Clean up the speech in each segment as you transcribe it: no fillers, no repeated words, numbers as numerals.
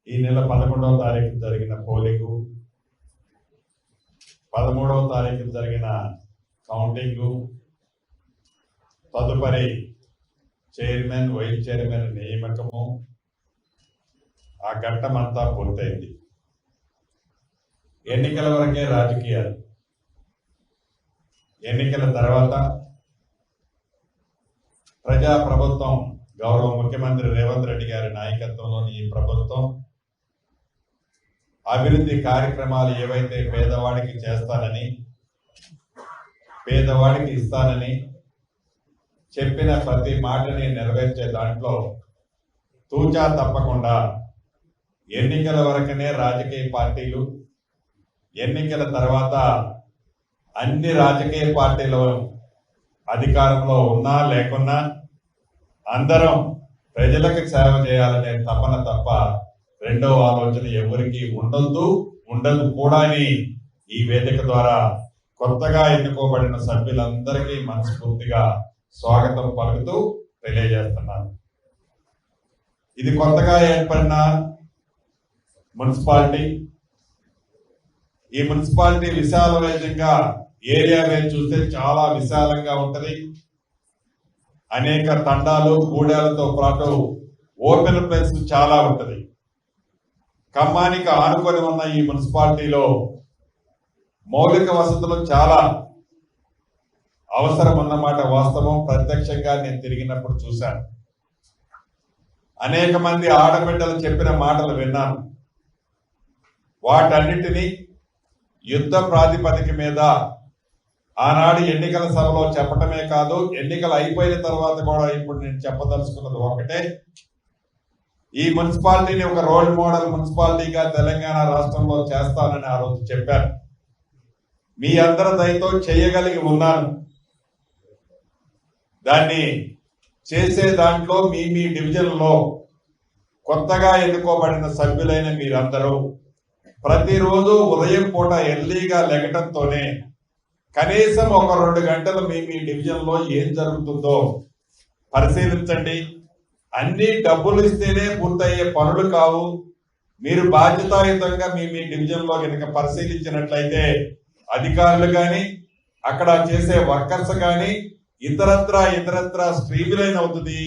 ఈ నెల 11వ తారీఖు జరిగిన పోలింగు, 13వ తారీఖు జరిగిన కౌంటింగు, తదుపరి చైర్మన్, వైస్ చైర్మన్ నియామకము, ఆ ఘట్టమంతా పూర్తయింది. ఎన్నికల వరకే రాజకీయాలు. ఎన్నికల తర్వాత ప్రజా ప్రభుత్వం, గౌరవ ముఖ్యమంత్రి రేవంత్ రెడ్డి గారి నాయకత్వంలోని ఈ ప్రభుత్వం అభివృద్ధి కార్యక్రమాలు ఏవైతే పేదవాడికి చేస్తానని, పేదవాడికి ఇస్తానని చెప్పిన ప్రతి మాటని నెరవేర్చే దాంట్లో తూచా తప్పకుండా ఎన్నికల వరకనే రాజకీయ పార్టీలు, ఎన్నికల తర్వాత అన్ని రాజకీయ పార్టీలు అధికారంలో ఉన్నా లేకున్నా అందరం ప్రజలకు సేవ చేయాలనే తపన తప్ప రెండో ఆలోచన ఎవరికి ఉండదు కూడా అని ఈ వేదిక ద్వారా కొత్తగా ఎన్నుకోబడిన సభ్యులందరికీ మనస్ఫూర్తిగా స్వాగతం పలుకుతూ తెలియజేస్తున్నాను. ఇది కొత్తగా ఏర్పడిన మున్సిపాలిటీ. ఈ మున్సిపాలిటీ విశాలవేగంగా ఏరియా వేసి చూస్తే చాలా విశాలంగా ఉంటది. అనేక తండాలు, గూడాలతో పాటు ఓపెన్ ప్లేస్ చాలా ఉంటది. ఖమ్మానికి ఆనుకొని ఉన్న ఈ మున్సిపాలిటీలో మౌలిక వసతులు చాలా అవసరం అన్నమాట వాస్తవం. ప్రత్యక్షంగా నేను తిరిగినప్పుడు చూశాను. అనేక మంది ఆడబిడ్డలు చెప్పిన మాటలు విన్నాను. వాటన్నిటినీ యుద్ధ ప్రాతిపదిక మీద ఆనాడు ఎన్నికల సభలో చెప్పటమే కాదు, ఎన్నికలు అయిపోయిన తర్వాత కూడా ఇప్పుడు నేను చెప్పదలుచుకున్నది ఒకటే, ఈ మున్సిపాలిటీని ఒక రోల్ మోడల్ మున్సిపాలిటీగా తెలంగాణ రాష్ట్రంలో చేస్తానని ఆ రోజు చెప్పాను. మీ అందరి దయతో చేయగలిగి ఉన్నాను. దాన్ని చేసే దాంట్లో మీ డివిజన్లో కొత్తగా ఎన్నుకోబడిన సభ్యులైన మీరందరూ ప్రతిరోజు ఉదయం పూట ఎర్లీగా లెగటంతోనే కనీసం ఒక 2 గంటలు మీ డివిజన్లో ఏం జరుగుతుందో పరిశీలించండి. అన్ని డబ్బులు ఇస్తేనే పూర్తయ్యే పనులు కావు. మీరు బాధ్యతాయుతంగా మీ డివిజన్లో కనుక పరిశీలించినట్లయితే అధికారులు కానీ, అక్కడ చేసే వర్కర్స్ కానీ ఇతరత్రా స్ట్రీమ్లైన్ అవుతుంది.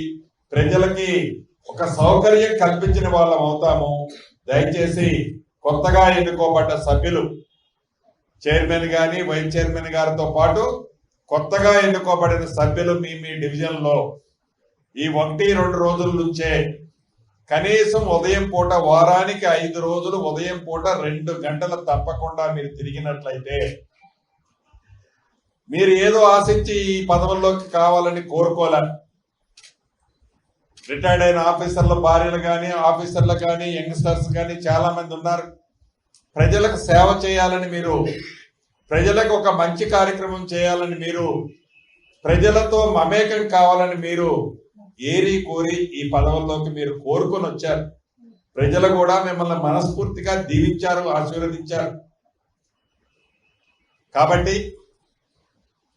ప్రజలకి ఒక సౌకర్యం కల్పించిన వాళ్ళం అవుతాము. దయచేసి కొత్తగా ఎన్నుకోబడ్డ సభ్యులు, చైర్మన్ గాని, వైస్ చైర్మన్ గారితో పాటు కొత్తగా ఎన్నుకోబడిన సభ్యులు మీ డివిజన్ లో ఈ 1-2 రోజుల నుంచే కనీసం ఉదయం పూట, వారానికి 5 రోజులు ఉదయం పూట 2 గంటలు తప్పకుండా మీరు తిరిగినట్లయితే, మీరు ఏదో ఆశించి ఈ పదవుల్లోకి కావాలని కోరుకోలే. రిటైర్డ్ అయిన ఆఫీసర్ల భార్యలు కానీ, ఆఫీసర్లు కానీ, యంగ్స్టర్స్ కానీ చాలా మంది ఉన్నారు. ప్రజలకు సేవ చేయాలని మీరు, ప్రజలకు ఒక మంచి కార్యక్రమం చేయాలని మీరు, ప్రజలతో మమేకం కావాలని మీరు ఏరి కోరి ఈ పదవుల్లోకి మీరు కోరుకొని వచ్చారు. ప్రజలు కూడా మిమ్మల్ని మనస్ఫూర్తిగా దీవించారు, ఆశీర్వదించారు. కాబట్టి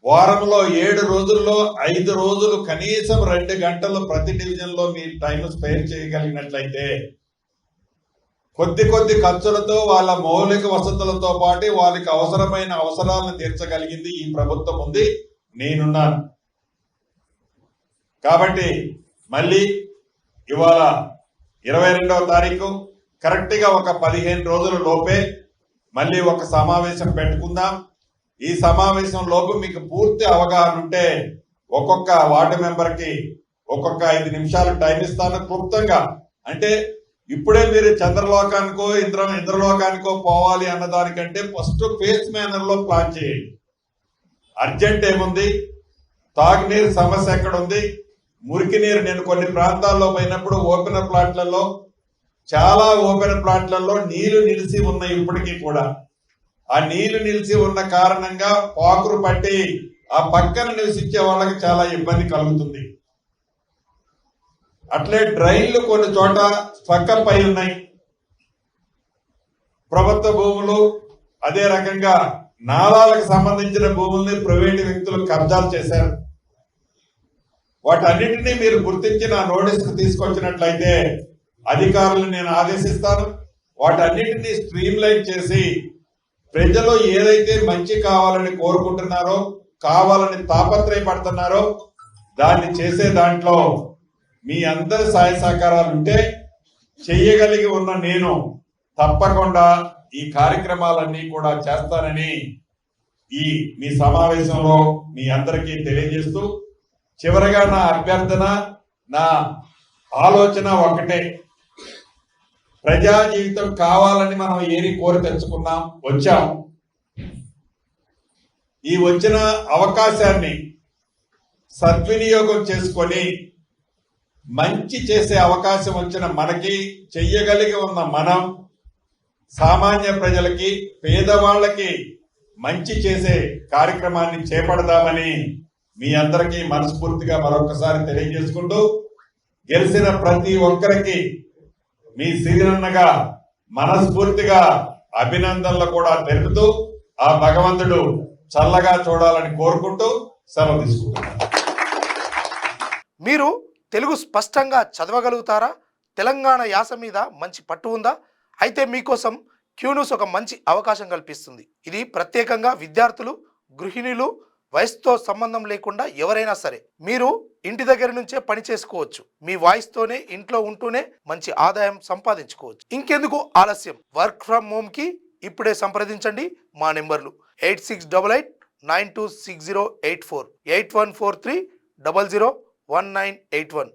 వారంలో 7 రోజుల్లో 5 రోజులు కనీసం 2 గంటలు ప్రతి డివిజన్ లో మీరు టైం స్పేర్ చేయగలిగినట్లయితే కొద్ది ఖర్చులతో వాళ్ళ మౌలిక వసతులతో పాటు వాళ్ళకి అవసరమైన అవసరాలను తీర్చగలిగింది ఈ ప్రభుత్వం ఉంది, నేనున్నాను. కాబట్టి మళ్ళీ ఇవాళ 22వ తారీఖు కరెక్ట్ గా ఒక 15 రోజుల లోపే మళ్ళీ ఒక సమావేశం పెట్టుకుందాం. ఈ సమావేశం లోపు మీకు పూర్తి అవగాహన ఉంటే ఒక్కొక్క వార్డు మెంబర్ కి ఒక్కొక్క 5 నిమిషాలు టైం ఇస్తాను క్లుప్తంగా. అంటే ఇప్పుడే మీరు చంద్రలోకానికో ఇంద్రలోకానికో పోవాలి అన్నదానికంటే ఫస్ట్ ఫేస్ మేనర్ లో ప్లాన్ చేయండి. అర్జెంట్ ఏముంది, తాగునీరు సమస్య ఎక్కడ ఉంది, మురికి నీరు. నేను కొన్ని ప్రాంతాల్లో పోయినప్పుడు ఓపెన్ ప్లాట్లలో, చాలా ఓపెన్ ప్లాట్లలో నీళ్లు నిలిచి ఉన్నాయి. ఇప్పటికీ కూడా ఆ నీళ్లు నిలిచి ఉన్న కారణంగా పాకురు పట్టి ఆ పక్కన నివసించే వాళ్ళకి చాలా ఇబ్బంది కలుగుతుంది. అట్లే డ్రైన్లు కొన్ని చోట స్ట్రక్అప్ అయి ఉన్నాయి. ప్రభుత్వ భూములు, అదే రకంగా నాలాలకు సంబంధించిన భూముల్ని ప్రైవేటు వ్యక్తులు కబ్జాలు చేశారు. వాటన్నిటినీ మీరు గుర్తించి నా నోటీసుకు తీసుకొచ్చినట్లయితే అధికారులను నేను ఆదేశిస్తాను. వాటన్నిటిని స్ట్రీమ్ లైన్ చేసి ప్రజలు ఏదైతే మంచి కావాలని కోరుకుంటున్నారో, కావాలని తాపత్రయపడుతున్నారో దాన్ని చేసే దాంట్లో మీ అందరి సహాయ సహకారాలు ఉంటే చెయ్యగలిగి ఉన్న నేను తప్పకుండా ఈ కార్యక్రమాలన్నీ కూడా చేస్తానని ఈ మీ సమావేశంలో మీ అందరికీ తెలియజేస్తూ, చివరగా నా అభ్యర్థన, నా ఆలోచన ఒకటే. ప్రజా జీవితం కావాలని మనం ఏరి కోరి తెచ్చుకున్నాం, వచ్చాం. ఈ వచ్చిన అవకాశాన్ని సద్వినియోగం చేసుకొని మంచి చేసే అవకాశం వచ్చిన మనకి, చెయ్యగలిగి ఉన్న మనం సామాన్య ప్రజలకి, పేదవాళ్ళకి మంచి చేసే కార్యక్రమాన్ని చేపడదామని మీ అందరికీ మనస్ఫూర్తిగా మరొకసారి తెలియజేసుకుంటూ, గెలిచిన ప్రతి ఒక్కరికి మీ సిరినన్నగా మనస్ఫూర్తిగా అభినందనలు కూడా తెలుపుతూ, ఆ భగవంతుడు చల్లగా చూడాలని కోరుకుంటూ సెలవు తీసుకుంటున్నాను. మీరు తెలుగు స్పష్టంగా చదవగలుగుతారా? తెలంగాణ యాస మీద మంచి పట్టు ఉందా? అయితే మీకోసం క్యూన్యూస్ ఒక మంచి అవకాశం కల్పిస్తుంది. ఇది ప్రత్యేకంగా విద్యార్థులు, గృహిణులు, వయసుతో సంబంధం లేకుండా ఎవరైనా సరే మీరు ఇంటి దగ్గర నుంచే పని చేసుకోవచ్చు. మీ వాయిస్తోనే ఇంట్లో ఉంటూనే మంచి ఆదాయం సంపాదించుకోవచ్చు. ఇంకెందుకు ఆలస్యం? వర్క్ ఫ్రమ్ హోమ్ కి ఇప్పుడే సంప్రదించండి. మా నెంబర్లు 8688926084, 8143001981.